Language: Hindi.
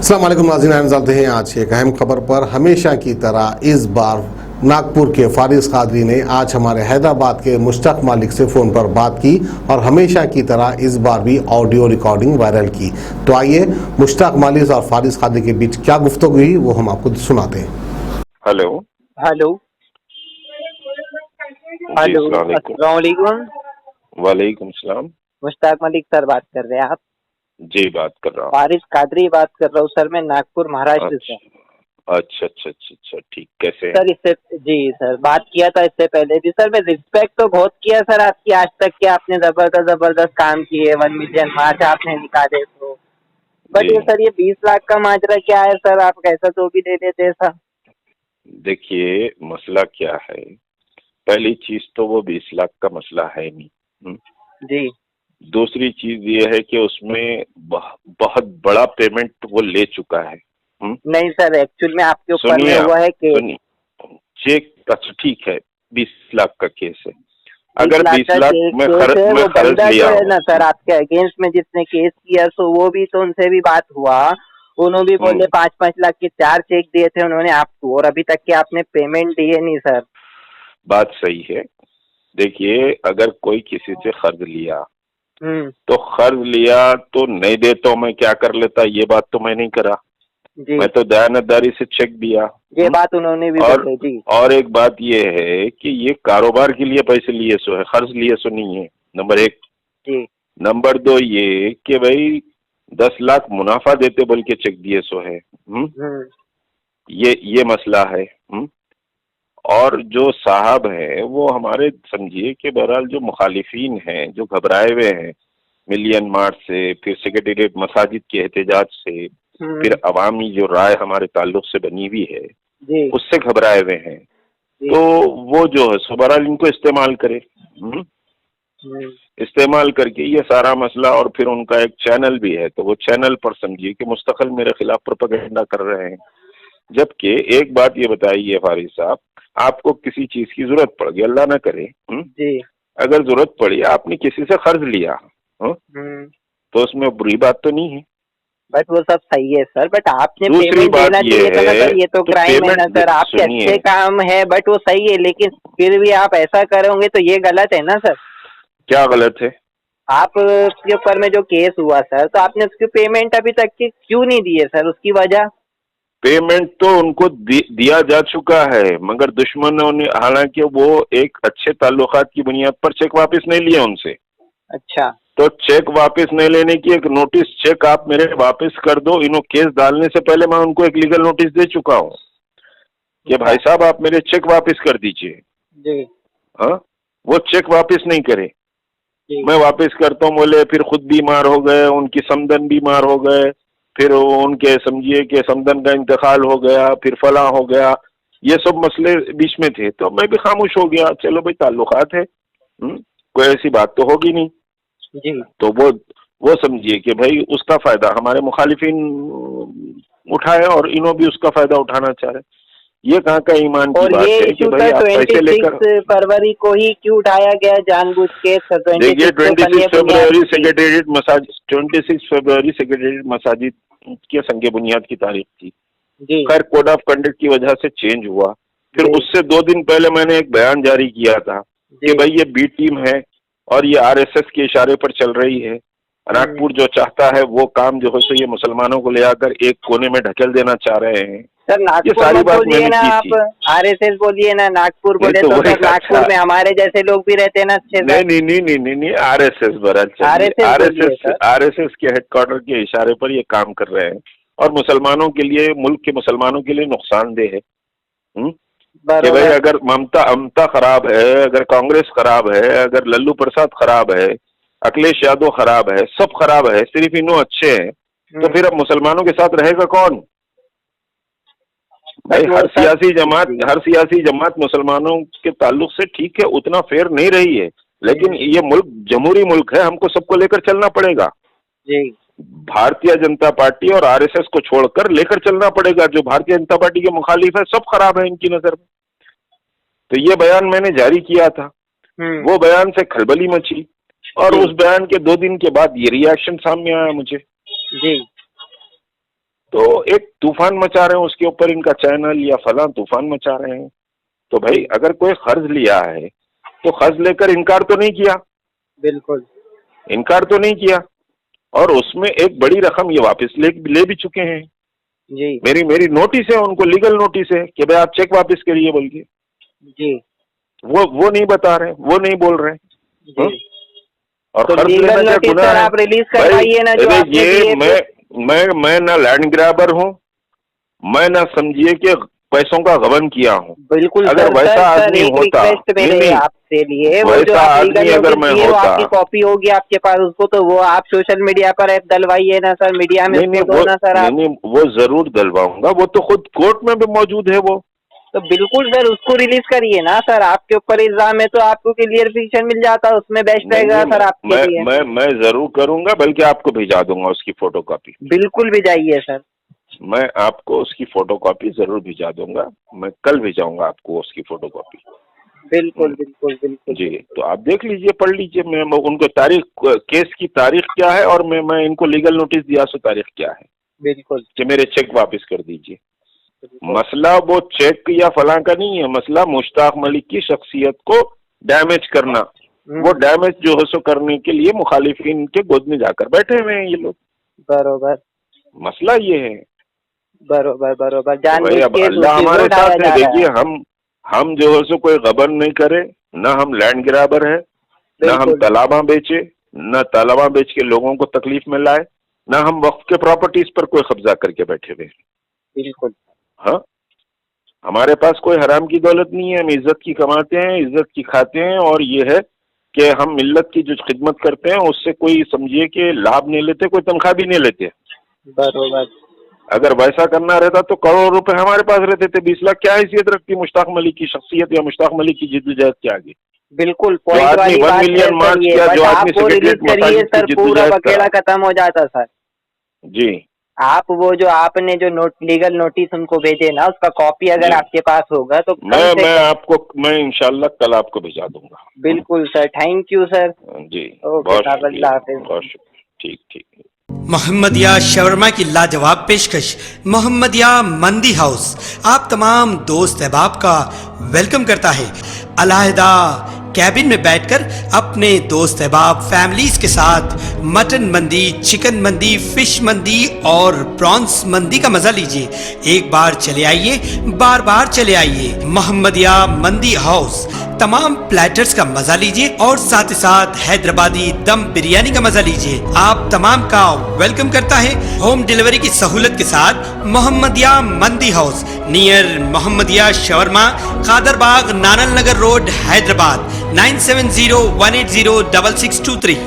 अस्सलाम वालेकुम नाज़रीन, आइए चलते हैं आज की एक अहम खबर पर। हमेशा की तरह इस बार नागपुर के फारिस कादरी ने आज हमारे हैदराबाद के मुश्ताक मालिक से फ़ोन पर बात की और हमेशा की तरह इस बार भी ऑडियो रिकॉर्डिंग वायरल की। तो आइए मुश्ताक मालिक और फारिस कादरी के बीच क्या गुफ्तगू हुई वो हम आपको सुनाते हैं। हेलो हेलो जी, हेलो, अस्सलाम वालेकुम। अस्सलाम वालेकुम। वालेकुम सलाम। मुश्ताक मलिक सर बात कर रहे हैं आप? जी, बात कर रहा हूँ। फारिस कादरी बात कर रहा हूँ सर, मैं नागपुर महाराष्ट्र से। अच्छा अच्छा अच्छा अच्छा, ठीक। कैसे हैं? सर इससे जी सर बात किया था इससे पहले भी सर, मैं रिस्पेक्ट तो बहुत किया सर आपकी आज तक कि आपने जबरदस्त जबरदस्त काम किए, 1 मिलियन मार्च आपने निकाले तो। बट जी, ये सर ये 20 लाख का माजरा क्या है सर, आप कैसा तो भी दे देते सर। देखिए मसला क्या है। पहली चीज तो वो 20 लाख का मसला है नहीं। जी दूसरी चीज ये है कि उसमें बहुत बड़ा पेमेंट वो ले चुका है। नहीं सर, एक्चुअल में आपके ऊपर में सुनिए आप, हुआ है कि सुनिए। चेक, अच्छा ठीक है, 20 लाख का केस है। 20 अगर लाख 20 का लाख केस है, मैं वो खर्च बंदा जो लिया है हूँ। ना सर आपके अगेंस्ट में जिसने केस किया, तो वो भी तो उनसे भी बात हुआ। उन्होंने भी बोले 5-5 लाख के 4 चेक दिए थे उन्होंने आपको, और अभी तक के आपने पेमेंट दिए नहीं सर। बात सही है। देखिए, अगर कोई किसी से कर्ज लिया हम्म। तो कर्ज लिया तो नहीं दे तो मैं क्या कर लेता, ये बात तो मैं नहीं करा। जी मैं तो दयानतदारी से चेक दिया। ये बात उन्होंने भी और बोले जी। और एक बात ये है कि ये कारोबार के लिए पैसे लिए सो है, कर्ज लिए सो नहीं है। नंबर एक। जी नंबर दो ये कि भाई 10 लाख मुनाफा देते बोल के चेक दिए सो है। हम्म। ये मसला है। और जो साहब हैं वो हमारे, समझिए कि बहरहाल जो मुखालिफिन हैं, जो घबराए हुए हैं मिलियन मार्च से, फिर सेक्रेटेरिएट मसाजिद के एहतजाज से, फिर हम्म। अवामी जो राय हमारे ताल्लुक से बनी हुई है जी उससे घबराए हुए हैं। जी। तो वो जो है सो बहरहाल इनको इस्तेमाल करे। हम्म। इस्तेमाल करके ये सारा मसला, और फिर उनका एक चैनल भी है, तो वो चैनल पर समझिए कि मुस्तकिल मेरे खिलाफ प्रोपेगेंडा कर रहे हैं। जबकि एक बात ये बताइए फारिस साहब, आपको किसी चीज की जरूरत पड़ गई, अल्लाह ना करे, जी। अगर जरूरत पड़ी, आपने किसी से कर्ज लिया, हम्म। तो उसमें बुरी बात तो नहीं है। बट वो सब सही है सर, बट आपने दूसरी पेमेंट बात देना ये चाहिए था ना है, सर, ये तो तो क्राइम है ना पेमेंट सर, आपके अच्छे सुनिए, काम है बट वो सही है, लेकिन फिर भी आप ऐसा करोगे तो ये गलत है ना सर। क्या गलत है? आप के ऊपर में जो केस हुआ सर, तो आपने उसकी पेमेंट अभी तक की क्यों नहीं दी है सर, उसकी वजह? पेमेंट तो उनको दिया जा चुका है, मगर दुश्मनों ने, हालांकि वो एक अच्छे ताल्लुकात की बुनियाद पर चेक वापस नहीं लिया उनसे। अच्छा। तो चेक वापस नहीं लेने की एक नोटिस, चेक आप मेरे वापस कर दो, इन्हों केस डालने से पहले मैं उनको एक लीगल नोटिस दे चुका हूँ कि अच्छा। भाई साहब आप मेरे चेक वापस कर दीजिए। जी हाँ, वो चेक वापस नहीं करे। जी। मैं वापस करता हूँ बोले, फिर खुद बीमार हो गए, उनकी समदन बीमार हो गए, फिर उनके समझिए कि समदन का इंतकाल हो गया, फिर फला हो गया, ये सब मसले बीच में थे, तो मैं भी खामोश हो गया। चलो भाई, ताल्लुकात है, कोई ऐसी बात तो होगी नहीं। जी। तो वो समझिए कि भाई उसका फायदा हमारे मुखालिफिन उठाए और इन्हों भी उसका फायदा उठाना चाह रहे। ये कहाँ का ईमान की और बात ये है कि इशू भाई सर आप पैसे लेकर। 26 फरवरी को ही क्यों उठाया गया जानबूझ के सर? देखिए 26 को 26 बनिए बुनियाद फरवरी थी। सेक्रेटेरिएट मसाजिद, 26 फरवरी सेक्रेटेरिएट मसाजिद के संगे बुनियाद की तारीख थी। जी खैर कोड ऑफ कंडक्ट की वजह से चेंज हुआ। फिर जी उससे 2 दिन पहले मैंने एक बयान जारी किया था कि जी। भाई ये बी टीम है और ये आरएसएस के इशारे पर चल रही है। नागपुर जो चाहता है वो काम जो है सो ये मुसलमानों को ले आकर एक कोने में ढकेल देना चाह रहे हैं। सर ये नागपुर सारी मत बात बोलिए मैंने ना की आप, थी। आरएसएस बोलिए ना, नागपुर नहीं बोले तो तो वही, सर अच्छा, नागपुर में हमारे जैसे लोग भी रहते हैं ना अच्छे नहीं सर। नहीं नहीं नहीं नहीं नहीं, आरएसएस बहरहाल चलिए, आरएसएस बोलिए आरएसएस सर। आरएसएस के हेडक्वार्टर के इशारे पर ये काम कर रहे हैं और मुसलमानों के लिए, मुल्क के मुसलमानों के लिए नुकसानदेह है। कि भाई बरोबर। अगर ममता अमता खराब है, अगर कांग्रेस खराब है, अगर लल्लू प्रसाद खराब है, अखिलेश यादव खराब है, सब खराब है, सिर्फ इन्हों अच्छे हैं, तो फिर अब मुसलमानों के साथ रहेगा कौन? भाई बट वो सर जी हर सियासी जमात मुसलमानों के ताल्लुक से ठीक है, उतना फेयर नहीं रही है, लेकिन ये मुल्क जमहूरी मुल्क है, हमको सबको लेकर चलना पड़ेगा। जी भारतीय जनता पार्टी और आरएसएस को छोड़कर लेकर चलना पड़ेगा। जो भारतीय जनता पार्टी के मुखालिफ है सब खराब है इनकी नजर में। तो ये बयान मैंने जारी किया था, हम्म। वो बयान से खलबली मची और जी उस बयान के 2 दिन के बाद ये रिएक्शन सामने आया मुझे। जी। तो एक तूफान मचा रहे हैं उसके ऊपर, इनका चैनल या फला तूफान मचा रहे हैं। तो भाई अगर कोई कर्ज लिया है तो कर्ज लेकर इनकार तो नहीं किया, बिल्कुल इनकार तो नहीं किया, और उसमें एक बड़ी रकम ये वापस ले भी चुके हैं। जी मेरी नोटिस है उनको, लीगल नोटिस है कि भाई आप चेक वापस करिए बोल के। जी वो नहीं बता रहे, वो नहीं बोल रहे। हाँ? जी। और तो कर्ज लीगल लेना क्या नोटिस गुनाह सर है? आप रिलीज भाई, करवाइए ना जो अरे आपने ये दिए थे। मैं ना लैंड ग्रैबर हूँ, मैं ना समझिए कि पैसों का गबन किया हूँ। बिल्कुल अगर सर, वैसा सर आदमी एक होता, रिक्वेस्ट मेरे नहीं, आपसे लिए, वो जो वैसा आप आदमी लीगल अगर नोटिस मैं दिए वो होता, आपकी कॉपी होगी आपके पास, उसको तो वो आप सोशल मीडिया पर डलवाइए ना सर, मीडिया में नहीं उसको दो ना सर आप। नहीं, वो जरूर दिलवाऊंगा, वो तो खुद कोर्ट में भी मौजूद है वो। तो बिल्कुल सर उसको रिलीज करिए ना सर, आपके ऊपर इल्जाम है तो आपको क्लियरिफिकेशन मिल जाता है, उसमें बेस्ट नहीं, रहेगा सर आपके मैं लिए। मैं जरूर करूंगा, बल्कि आपको भिजा दूंगा उसकी फोटोकॉपी। बिल्कुल भी जाइए सर। मैं आपको उसकी फोटोकॉपी जरूर भिजा दूंगा, मैं कल भिजाऊंगा आपको उसकी फोटोकॉपी। बिल्कुल बिल्कुल बिल्कुल जी, तो आप देख लीजिए, पढ़ लीजिए, मैं उनको तारीख, केस की तारीख क्या है, और मैं इनको लीगल नोटिस दिया सो तारीख क्या है बिल्कुल कि मेरे चेक वापस कर दीजिए। मसला वो चेक या फलां का नहीं है, मसला मुश्ताक मलिक की शख्सियत को डैमेज करना। वो डैमेज जो है सो करने के लिए मुखालिफिन के गोद में जाकर बैठे हुए हैं ये लोग। बरोबर मसला ये है। बरोबर बरोबर, तो जान भाई अब अल्लाह हमारे साथ है। देखिए, हम जो है सो कोई गबन नहीं करे, ना हम लैंड ग्रैबर है, ना हम बिल्कुल। तालाबा बेचे, ना तालाबा बेच के लोगों को तकलीफ में लाए, ना हम वक्त के प्रॉपर्टीज पर कोई कब्जा करके बैठे हुए। बिल्कुल हाँ, हमारे पास कोई हराम की दौलत नहीं है, हम इज्जत की कमाते हैं, इज्जत की खाते हैं, और ये है कि हम मिल्लत की जो खिदमत करते हैं उससे कोई समझिए कि लाभ नहीं लेते, कोई तनख्वाह भी नहीं लेते। बरोबर। अगर वैसा करना रहता तो करोड़ रुपए हमारे पास रहते थे। 20 लाख क्या हैसियत रखती मुश्ताक मलिक की शख्सियत या मुश्ताक मलिक की जिद्दोजहद के आगे? बिल्कुल जो पॉइंट आदमी वाली 1 बात है मिलियन सर मार्च ये, किया, बट जो आप आदमी वो रिलीज सेक्रेटरीट करिए मसाजिद की सर, पूरा जिद्दोजहद बकेला करा। खत्म हो जाता सर। जी, आप वो जो आपने जो लीगल नोटिस उनको भेजे ना, उसका कॉपी अगर जी। आपके पास होगा तो कम से मैं इंशाल्लाह कल आपको भिजा दूंगा। बिल्कुल सर, थैंक यू सर। जी, ओके बहुत साहब, शुक्रिया, अल्लाह हाफिज। बहुत शुक्रिया। ठीक ठीक। मोहम्मदिया शवरमा की लाजवाब पेशकश मोहम्मदिया मंदी हाउस आप तमाम दोस्त अहबाब का वेलकम करता है। अलहदा कैबिन में बैठकर अपने दोस्त अहबाब फैमिलीज के साथ मटन मंदी, चिकन मंदी, फिश मंदी और प्रॉन्स मंदी का मजा लीजिए। एक बार चले आइए, बार बार चले आइए। मोहम्मदिया मंदी हाउस तमाम प्लेटर्स का मजा लीजिए और साथ ही साथ हैदराबादी दम बिरयानी का मजा लीजिए। आप तमाम का वेलकम करता है होम डिलीवरी की सहूलत के साथ मोहम्मदिया मंदी house, near Mohammadia shawarma, Kadarbagh, नानल नगर रोड, हैदराबाद 9701806623।